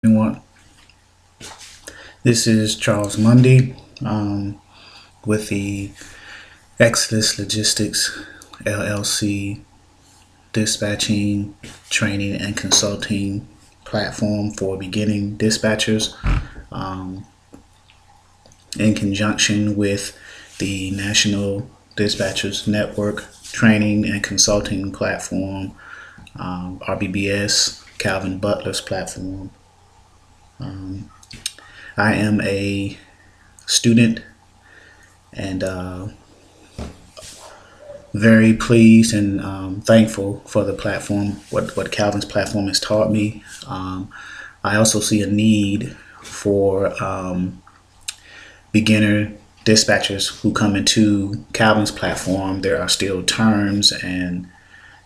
Everyone, this is Charles Mundy with the Exodus Logistics LLC dispatching, training, and consulting platform for beginning dispatchers in conjunction with the National Dispatchers Network training and consulting platform, RBBS, Calvin Butler's platform. I am a student and very pleased and thankful for the platform, what Calvin's platform has taught me. I also see a need for beginner dispatchers who come into Calvin's platform. There are still terms and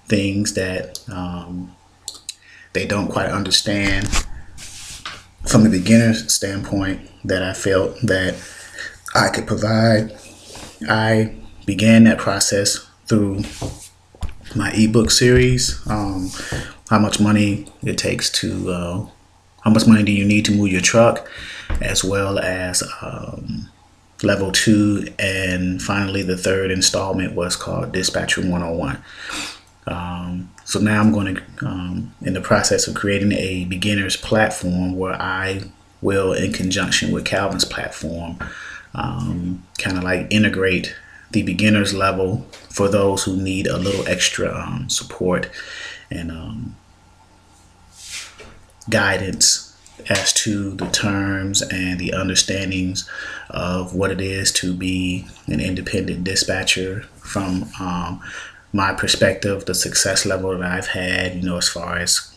things that they don't quite understand from the beginner's standpoint that I felt that I could provide. I began that process through my ebook series, how much money it takes to, how much money do you need to move your truck, as well as level 2, and finally the third installment was called Dispatcher 101. So now I'm going to, in the process of creating a beginner's platform where I will, in conjunction with Calvin's platform, kind of like integrate the beginner's level for those who need a little extra support and guidance as to the terms and the understandings of what it is to be an independent dispatcher from my perspective, the success level that I've had, as far as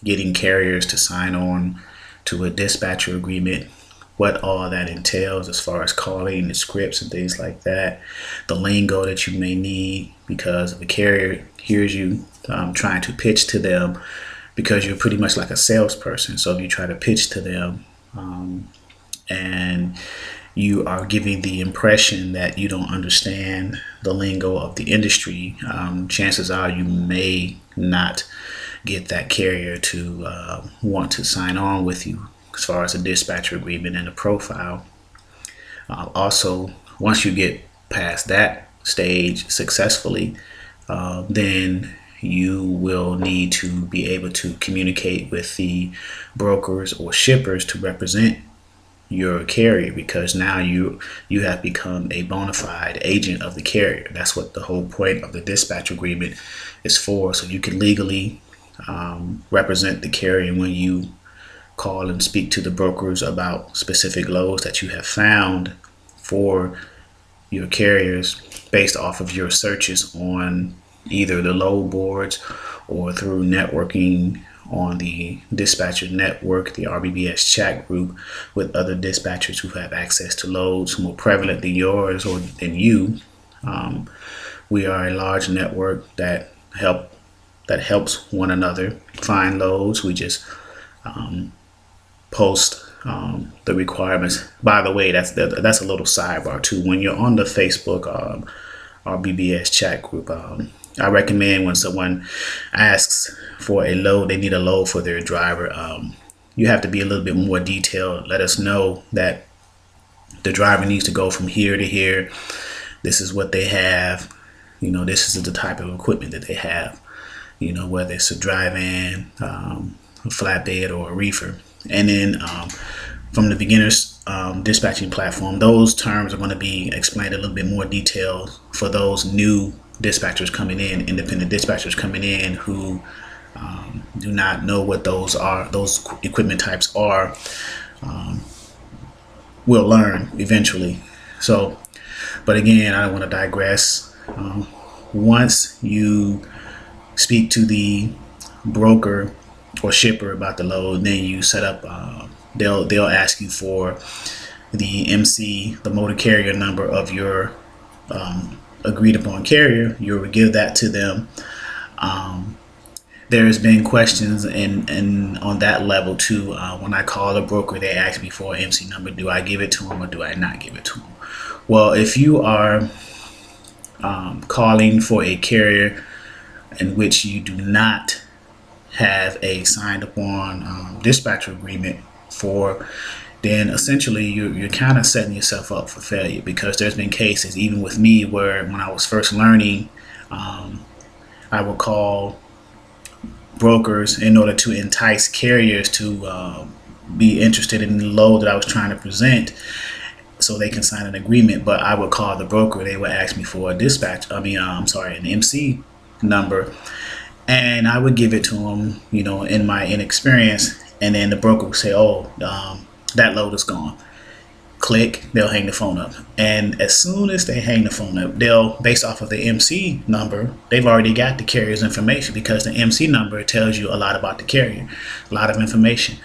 getting carriers to sign on to a dispatcher agreement, what all that entails as far as calling the scripts and things like that, the lingo that you may need, because if a carrier hears you trying to pitch to them, because you're pretty much like a salesperson. So if you try to pitch to them and you are giving the impression that you don't understand the lingo of the industry, chances are you may not get that carrier to want to sign on with you as far as a dispatcher agreement and a profile. Also, once you get past that stage successfully, then you will need to be able to communicate with the brokers or shippers to represent your carrier, because now you have become a bona fide agent of the carrier. That's what the whole point of the dispatch agreement is for, so you can legally represent the carrier when you call and speak to the brokers about specific loads that you have found for your carriers based off of your searches on either the load boards or through networking on the dispatcher network, the RBBS chat group with other dispatchers who have access to loads more prevalent than yours or than you. We are a large network that helps one another find loads. We just post the requirements. By the way, that's a little sidebar too. When you're on the Facebook RBBS chat group, I recommend when someone asks for a load, they need a load for their driver, you have to be a little bit more detailed. Let us know that the driver needs to go from here to here. This is what they have. This is the type of equipment that they have, whether it's a dry van, a flatbed, or a reefer. And then from the beginner's dispatching platform, those terms are going to be explained a little bit more detailed for those new dispatchers coming in, independent dispatchers coming in who do not know what those equipment types are. We'll learn eventually. So, but again, I don't want to digress. Once you speak to the broker or shipper about the load, then you set up, they'll ask you for the MC, the motor carrier number of your agreed upon carrier. You'll give that to them. There has been questions and on that level too. When I call a broker, they ask me for an MC number. Do I give it to them or do I not give it to them? Well, if you are calling for a carrier in which you do not have a signed upon dispatcher agreement for, then essentially you're kind of setting yourself up for failure, because there's been cases, even with me, where when I was first learning, I would call brokers in order to entice carriers to be interested in the load that I was trying to present, so they can sign an agreement. But I would call the broker, they would ask me for a an MC number, and I would give it to them, in my inexperience, and then the broker would say, oh, that load is gone. Click, they'll hang the phone up. And as soon as they hang the phone up, they'll, based off of the MC number, they've already got the carrier's information, because the MC number tells you a lot about the carrier, a lot of information,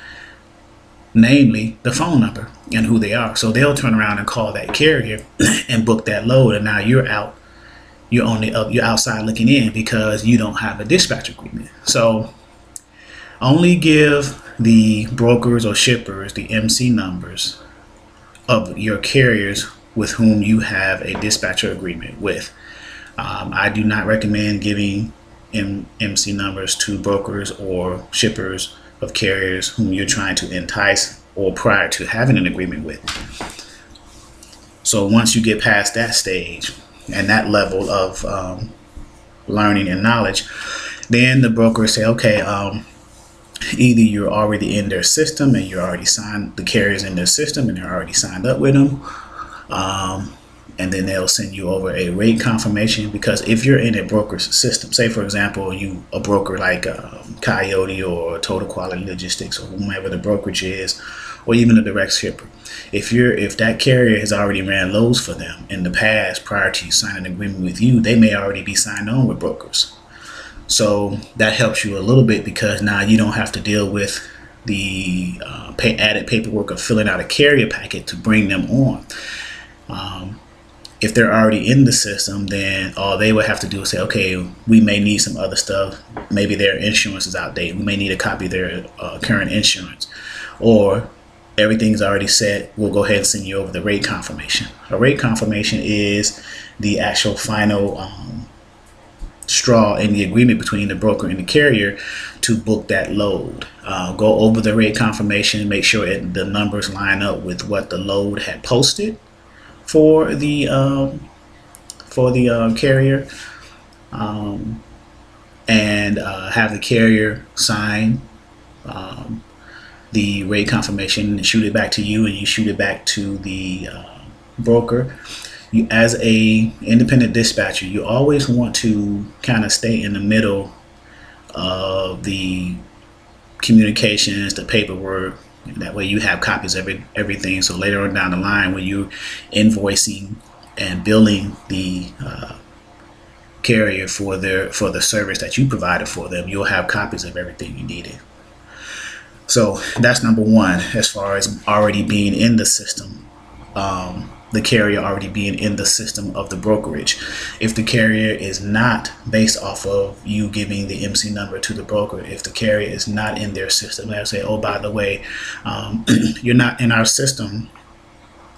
namely the phone number and who they are. So they'll turn around and call that carrier and book that load, and now you're out. You're outside looking in, because you don't have a dispatch agreement. So only give the brokers or shippers the MC numbers of your carriers with whom you have a dispatcher agreement with. I do not recommend giving MC numbers to brokers or shippers of carriers whom you're trying to entice or prior to having an agreement with. So once you get past that stage and that level of learning and knowledge, then the brokers say, okay, either you're already in their system and you're already signed, the carriers in their system and they're already signed up with them, and then they'll send you over a rate confirmation. Because if you're in a broker's system, say for example a broker like Coyote or Total Quality Logistics or whomever the brokerage is, or even a direct shipper, if that carrier has already ran loads for them in the past prior to you signing an agreement with you, they may already be signed on with brokers. So that helps you a little bit, because now you don't have to deal with the added paperwork of filling out a carrier packet to bring them on. If they're already in the system, then all they would have to do is say, okay, we may need some other stuff. Maybe their insurance is outdated. We may need a copy of their current insurance, or everything's already set. We'll go ahead and send you over the rate confirmation. A rate confirmation is the actual final straw in the agreement between the broker and the carrier to book that load. Go over the rate confirmation, make sure the numbers line up with what the load had posted for the carrier, and have the carrier sign the rate confirmation and shoot it back to you, and you shoot it back to the broker. You, as a independent dispatcher, you always want to kind of stay in the middle of the communications, the paperwork. That way you have copies of everything. So later on down the line, when you're invoicing and billing the carrier for the service that you provided for them, you'll have copies of everything you needed. So that's number one, as far as already being in the system. The carrier already being in the system of the brokerage. If the carrier is not, based off of you giving the MC number to the broker, if the carrier is not in their system, they'll say, oh, by the way, you're not in our system.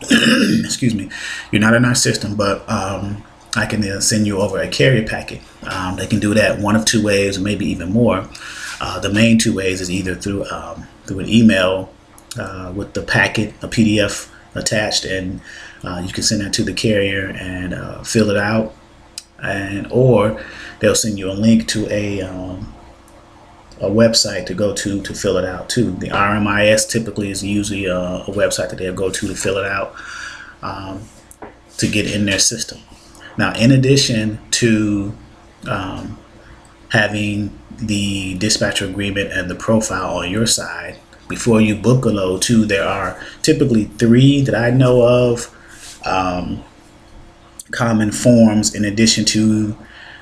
Excuse me, you're not in our system, but I can then send you over a carrier packet. They can do that one of two ways, or maybe even more. The main two ways is either through an email with the packet, a PDF attached, and you can send that to the carrier and fill it out, or they'll send you a link to a website to go to fill it out too. The RMIS typically is usually a website that they'll go to fill it out to get in their system. Now, in addition to having the dispatcher agreement and the profile on your side, before you book a load too, there are typically 3 that I know of common forms in addition to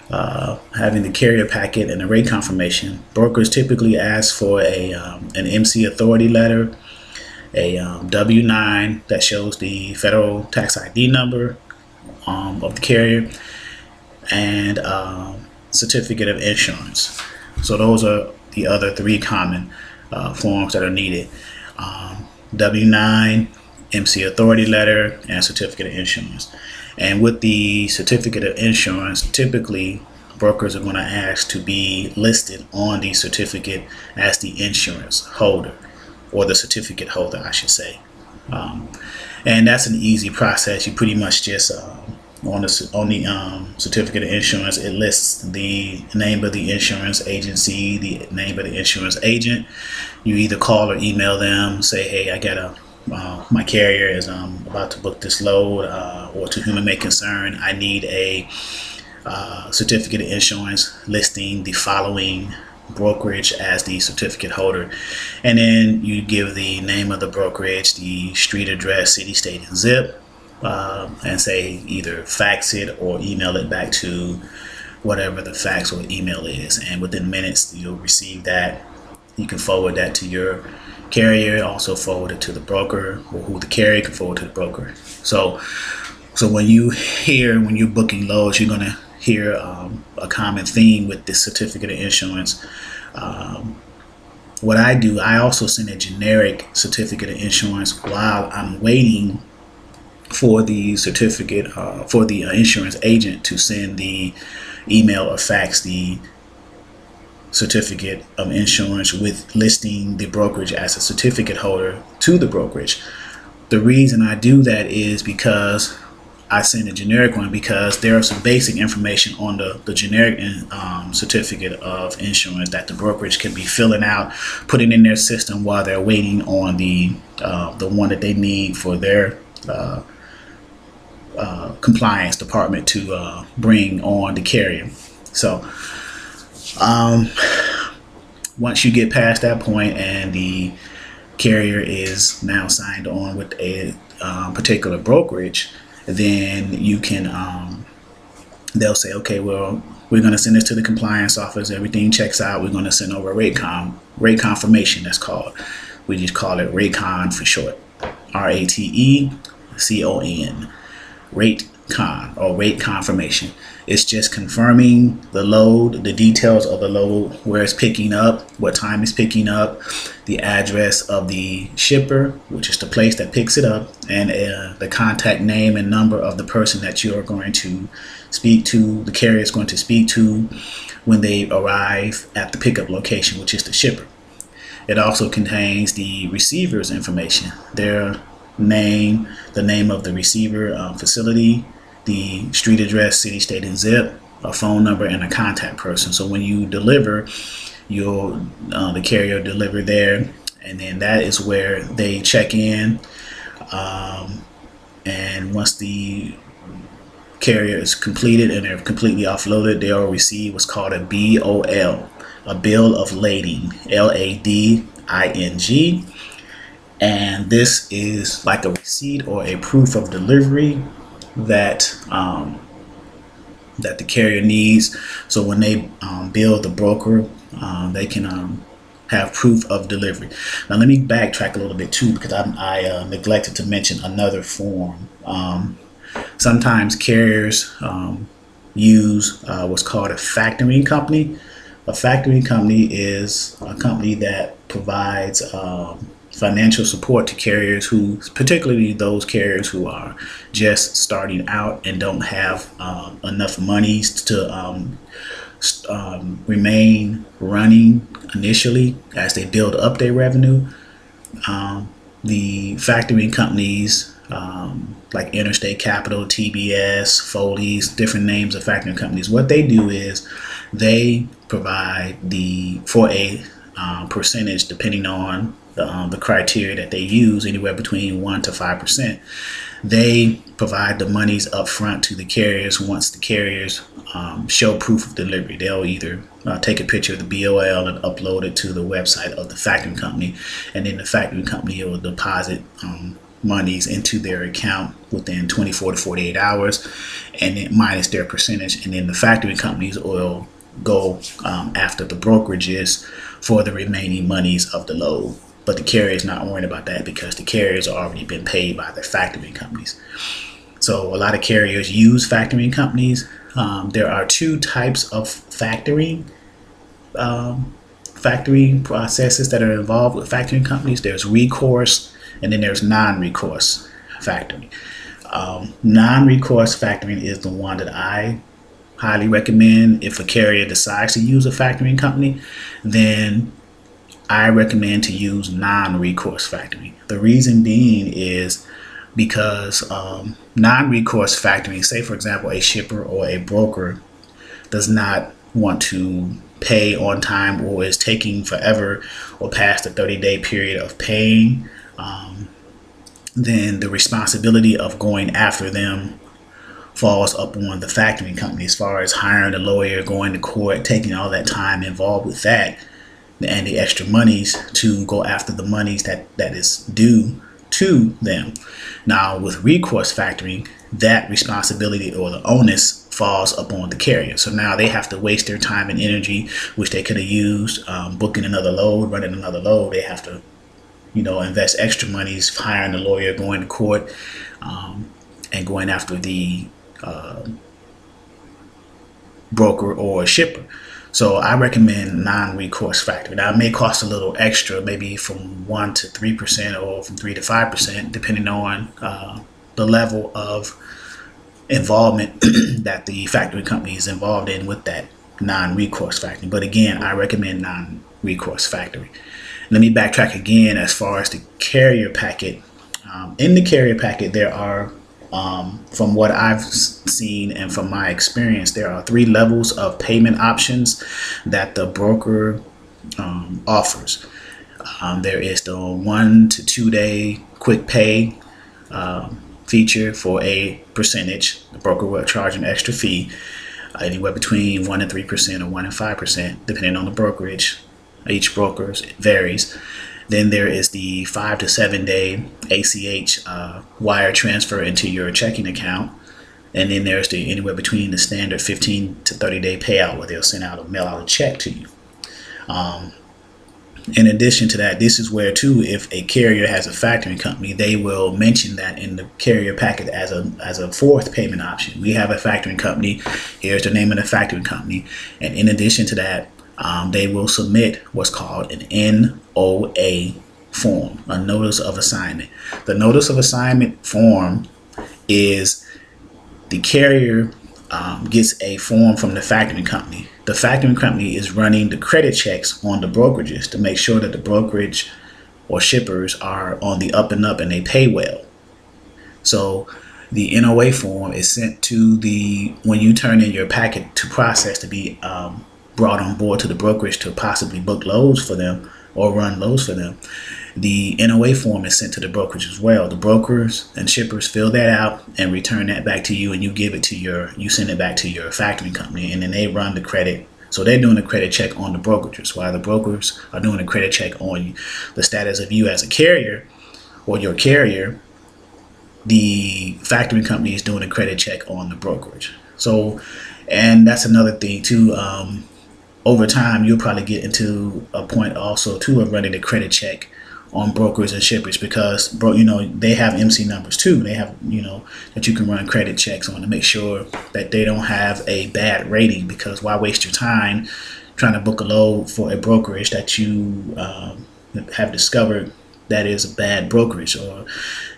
having the carrier packet and the rate confirmation. Brokers typically ask for an MC authority letter, a W-9 that shows the federal tax ID number of the carrier, and certificate of insurance. So those are the other 3 common forms that are needed. W-9, MC authority letter, and certificate of insurance. And with the certificate of insurance, typically brokers are going to ask to be listed on the certificate as the insurance holder, or the certificate holder, I should say. And that's an easy process. You pretty much just on the certificate of insurance, it lists the name of the insurance agency, the name of the insurance agent. You either call or email them, say, hey, I got my carrier is about to book this load, or to whom it may concern, I need a certificate of insurance listing the following brokerage as the certificate holder. And then you give the name of the brokerage, the street address, city, state, and zip, and say either fax it or email it back to whatever the fax or email is. And within minutes, you'll receive that. You can forward that to your carrier, also forward it to the broker, or who the carrier can forward to the broker. So when you're booking loads, you're going to hear a common theme with this certificate of insurance. What I do, I also send a generic certificate of insurance while I'm waiting for the certificate, for the insurance agent to send the email or fax the certificate of insurance with listing the brokerage as a certificate holder to the brokerage. The reason I do that is because I send a generic one, because there are some basic information on the generic certificate of insurance that the brokerage can be filling out, putting in their system while they're waiting on the one that they need for their compliance department to bring on the carrier. So once you get past that point and the carrier is now signed on with a particular brokerage, then you can they'll say, okay, well, we're going to send this to the compliance office. Everything checks out. We're going to send over a rate confirmation. That's called. We just call it RATECON for short. RATECON. Rate con, or rate confirmation. It's just confirming the load, the details of the load, where it's picking up, what time it's picking up, the address of the shipper, which is the place that picks it up, and the contact name and number of the person that you are going to speak to, the carrier is going to speak to when they arrive at the pickup location, which is the shipper. It also contains the receiver's information, their name, the name of the receiver facility, the street address, city, state, and zip, a phone number, and a contact person. So when you deliver, the carrier deliver there, and then that is where they check in. And once the carrier is completed and they're completely offloaded, they'll receive what's called a BOL, a bill of lading, LADING. And this is like a receipt or a proof of delivery that that the carrier needs. So when they bill the broker, they can have proof of delivery. Now let me backtrack a little bit too, because I neglected to mention another form. Sometimes carriers use what's called a factoring company. A factoring company is a company that provides financial support to carriers, who, particularly those carriers who are just starting out and don't have enough monies to remain running initially as they build up their revenue. The factoring companies like Interstate Capital, TBS, Foley's, different names of factoring companies, what they do is they provide for a percentage, depending on the criteria that they use, anywhere between 1% to 5%. They provide the monies up front to the carriers. Once the carriers show proof of delivery, they'll either take a picture of the BOL and upload it to the website of the factoring company, and then the factoring company will deposit monies into their account within 24 to 48 hours, and then minus their percentage, and then the factoring companies will go after the brokerages for the remaining monies of the load. But the carrier is not worried about that, because the carriers have already been paid by their factoring companies. So a lot of carriers use factoring companies. There are two types of factoring processes that are involved with factoring companies. There's recourse, and then there's non-recourse factoring. Non-recourse factoring is the one that I highly recommend, if a carrier decides to use a factoring company, then I recommend to use non-recourse factoring. The reason being is because non-recourse factoring, say for example, a shipper or a broker does not want to pay on time, or is taking forever or past the 30-day period of paying, then the responsibility of going after them falls upon the factoring company, as far as hiring a lawyer, going to court, taking all that time involved with that, and the extra monies to go after the monies that is due to them. Now with recourse factoring, that responsibility or the onus falls upon the carrier. So now they have to waste their time and energy, which they could have used booking another load, running another load. They have to, invest extra monies, hiring a lawyer, going to court, and going after the broker or shipper. So I recommend non-recourse factoring. Now it may cost a little extra, maybe from 1 to 3% or from 3 to 5%, depending on the level of involvement that the factoring company is involved in with that non-recourse factoring. But again, I recommend non-recourse factoring. Let me backtrack again as far as the carrier packet. In the carrier packet, there are, from what I've seen and from my experience, there are 3 levels of payment options that the broker offers. There is the 1 to 2 day quick pay feature for a percentage. The broker will charge an extra fee, anywhere between 1 and 3% or 1 and 5%, depending on the brokerage. Each broker varies. Then there is the 5 to 7 day ACH wire transfer into your checking account. And then there's the anywhere between the standard 15 to 30 day payout, where they'll send out or mail out a check to you. In addition to that, this is where too, if a carrier has a factoring company, they will mention that in the carrier packet as a 4th payment option. We have a factoring company. Here's the name of the factoring company. And in addition to that, they will submit what's called an NOA form, a notice of assignment. The notice of assignment form is the carrier gets a form from the factoring company. The factoring company is running the credit checks on the brokerages to make sure that the brokerage or shippers are on the up and up and they pay well. So the NOA form is sent to when you turn in your packet to process to be brought on board to the brokerage to possibly book loads for them or run loads for them. The NOA form is sent to the brokerage as well. The brokers and shippers fill that out and return that back to you, and you send it back to your factoring company, and then they run the credit. So they're doing a credit check on the brokerages, while the brokers are doing a credit check on the status of you as a carrier or your carrier. The factoring company is doing a credit check on the brokerage. So, and that's another thing too. Over time, you'll probably get into a point also too of running a credit check on brokers and shippers, because they have MC numbers too. They have that you can run credit checks on to make sure that they don't have a bad rating, because why waste your time trying to book a load for a brokerage that you have discovered that is a bad brokerage or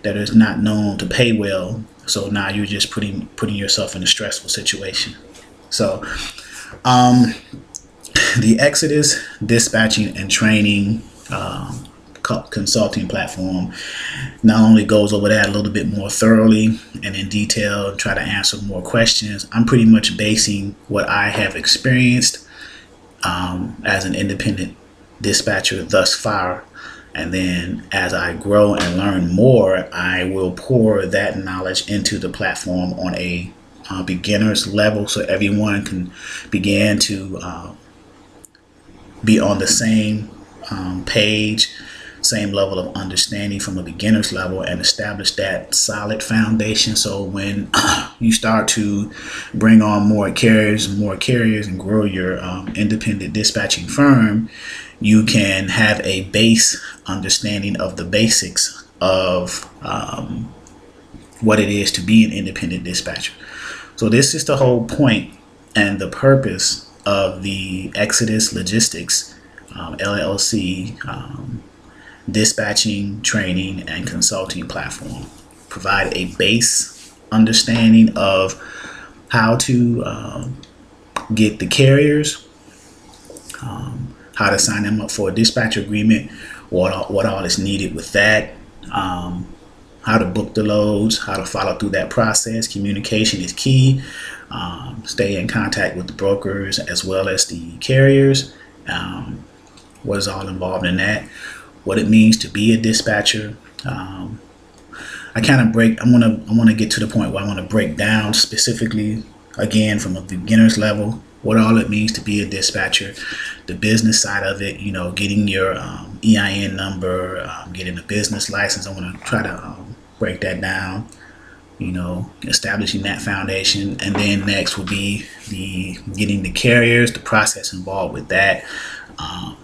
that is not known to pay well. So now you're just putting yourself in a stressful situation. So the Exodus dispatching and training consulting platform not only goes over that a little bit more thoroughly and in detail and try to answer more questions. I'm pretty much basing what I have experienced as an independent dispatcher thus far, and then as I grow and learn more, I will pour that knowledge into the platform on a beginner's level, so everyone can begin to be on the same page, same level of understanding from a beginner's level, and establish that solid foundation. So when you start to bring on more carriers and grow your independent dispatching firm, you can have a base understanding of the basics of what it is to be an independent dispatcher. So this is the whole point and the purpose of the Exodus Logistics LLC dispatching, training, and consulting platform. Provide a base understanding of how to get the carriers, how to sign them up for a dispatcher agreement, what all is needed with that, how to book the loads, how to follow through that process. Communication is key. Stay in contact with the brokers as well as the carriers. What is all involved in that, what it means to be a dispatcher. I want to get to the point where I want to break down specifically, again, from a beginner's level, what all it means to be a dispatcher, the business side of it, getting your EIN number, getting a business license. I want to try to break that down, establishing that foundation. And then next will be getting the carriers, the process involved with that,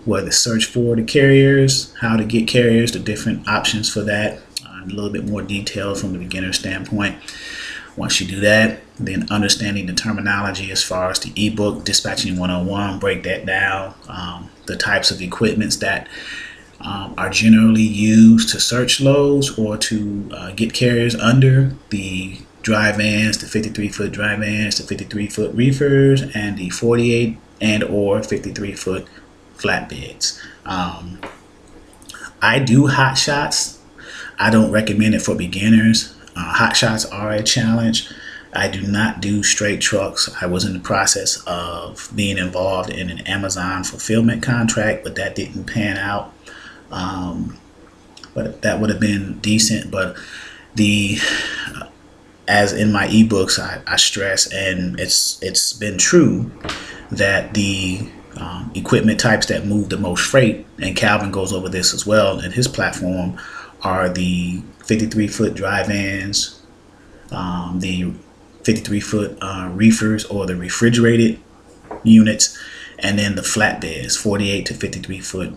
where to search for the carriers, how to get carriers, the different options for that, a little bit more detail from the beginner standpoint. Once you do that, then understanding the terminology as far as the ebook Dispatching 101, break that down, the types of equipments that are generally used to search loads or to get carriers under: the dry vans, the 53-foot dry vans, the 53-foot reefers, and the 48 and or 53-foot flatbeds. I do hot shots. I don't recommend it for beginners. Hot shots are a challenge. I do not do straight trucks. I was in the process of being involved in an Amazon fulfillment contract, but that didn't pan out. But that would have been decent. But as in my ebooks, I stress, and it's been true, that the equipment types that move the most freight, and Calvin goes over this as well in his platform, are the 53-foot dry vans, the 53-foot reefers or the refrigerated units, and then the flatbeds, 48 to 53-foot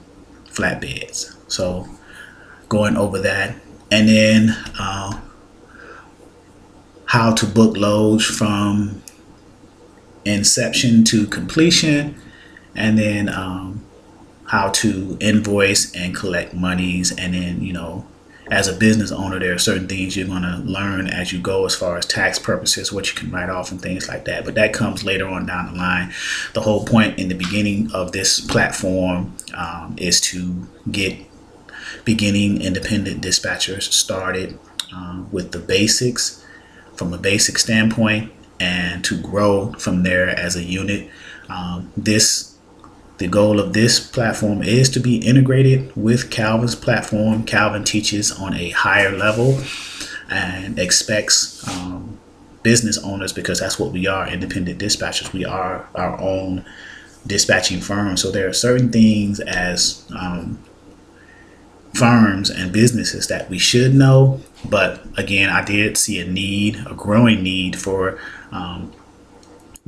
flatbeds. So going over that, and then how to book loads from inception to completion, and then how to invoice and collect monies. And then, as a business owner, there are certain things you're going to learn as you go as far as tax purposes, what you can write off and things like that. But that comes later on down the line. The whole point in the beginning of this platform is to get beginning independent dispatchers started with the basics, from a basic standpoint, and to grow from there as a unit. The goal of this platform is to be integrated with Calvin's platform. Calvin teaches on a higher level and expects business owners, because that's what we are, independent dispatchers. We are our own dispatching firm. So there are certain things as firms and businesses that we should know. But again, I did see a growing need for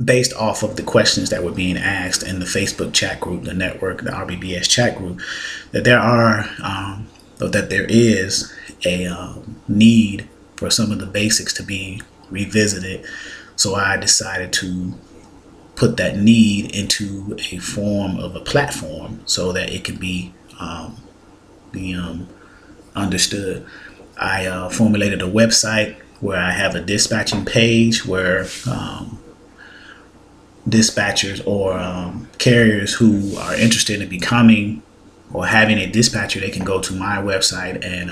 based off of the questions that were being asked in the Facebook chat group, the network, the RBBS chat group, that there is a need for some of the basics to be revisited. So I decided to put that need into a form of a platform so that it can be understood. I formulated a website where I have a dispatching page where dispatchers or carriers who are interested in becoming or having a dispatcher, they can go to my website and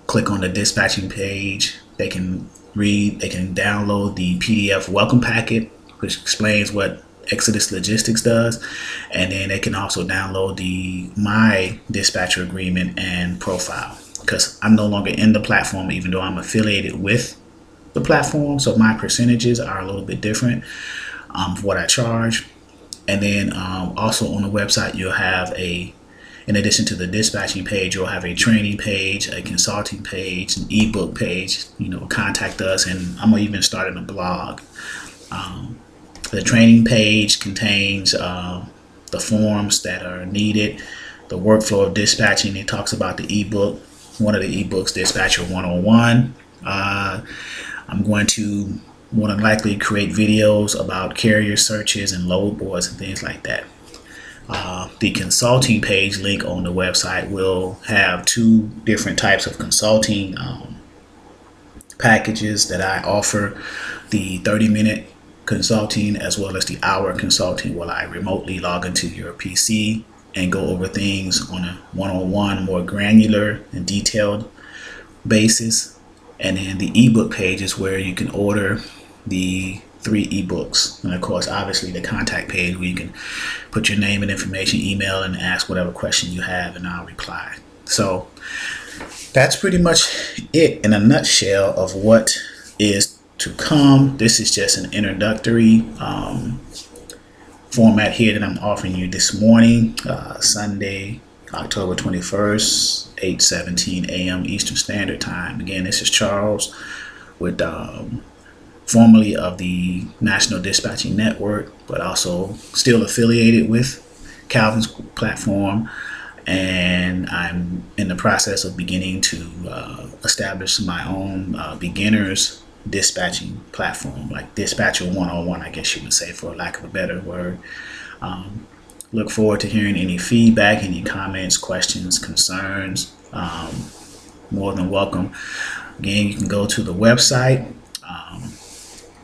click on the dispatching page. They can download the PDF welcome packet, which explains what Exodus Logistics does, and then they can also download my dispatcher agreement and profile, because I'm no longer in the platform, even though I'm affiliated with the platform. So my percentages are a little bit different for what I charge. And then also on the website, you'll have in addition to the dispatching page, you'll have a training page, a consulting page, an ebook page, contact us, and I'm even starting a blog. The training page contains the forms that are needed, the workflow of dispatching. It talks about the ebook, one of the ebooks, Dispatcher 101. I'm going to more than likely create videos about carrier searches and load boards and things like that. The consulting page link on the website will have 2 different types of consulting packages that I offer: the 30-minute consulting as well as the hour consulting, where I remotely log into your PC and go over things on a one-on-one, more granular and detailed basis. And then the ebook page is where you can order the 3 ebooks, and of course obviously the contact page where you can put your name and information, email, and ask whatever question you have, and I'll reply. So that's pretty much it in a nutshell of what is to come. This is just an introductory format here that I'm offering you this morning, Sunday, October 21st, 8:17 a.m. Eastern Standard Time. Again, this is Charles with formerly of the National Dispatching Network, but also still affiliated with Calvin's platform. And I'm in the process of beginning to establish my own beginners dispatching platform, like Dispatcher 101, I guess you would say, for lack of a better word. Look forward to hearing any feedback, any comments, questions, concerns. More than welcome. Again, you can go to the website,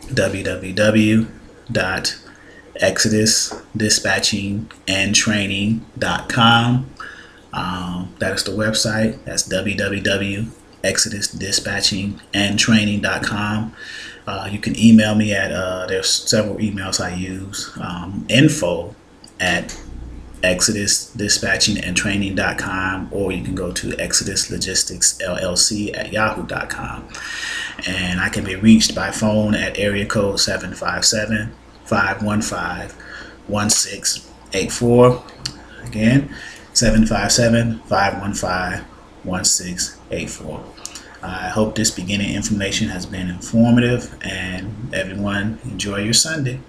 www.exodusdispatchingandtraining.com. That is the website. That's www.exodusdispatchingandtraining.com. You can email me at there's several emails I use, info@exodusdispatchingandtraining.com, or you can go to exoduslogisticsllc@yahoo.com. And I can be reached by phone at area code 757-515-1684. Again, 757-515-1684. I hope this beginning information has been informative, and everyone enjoy your Sunday.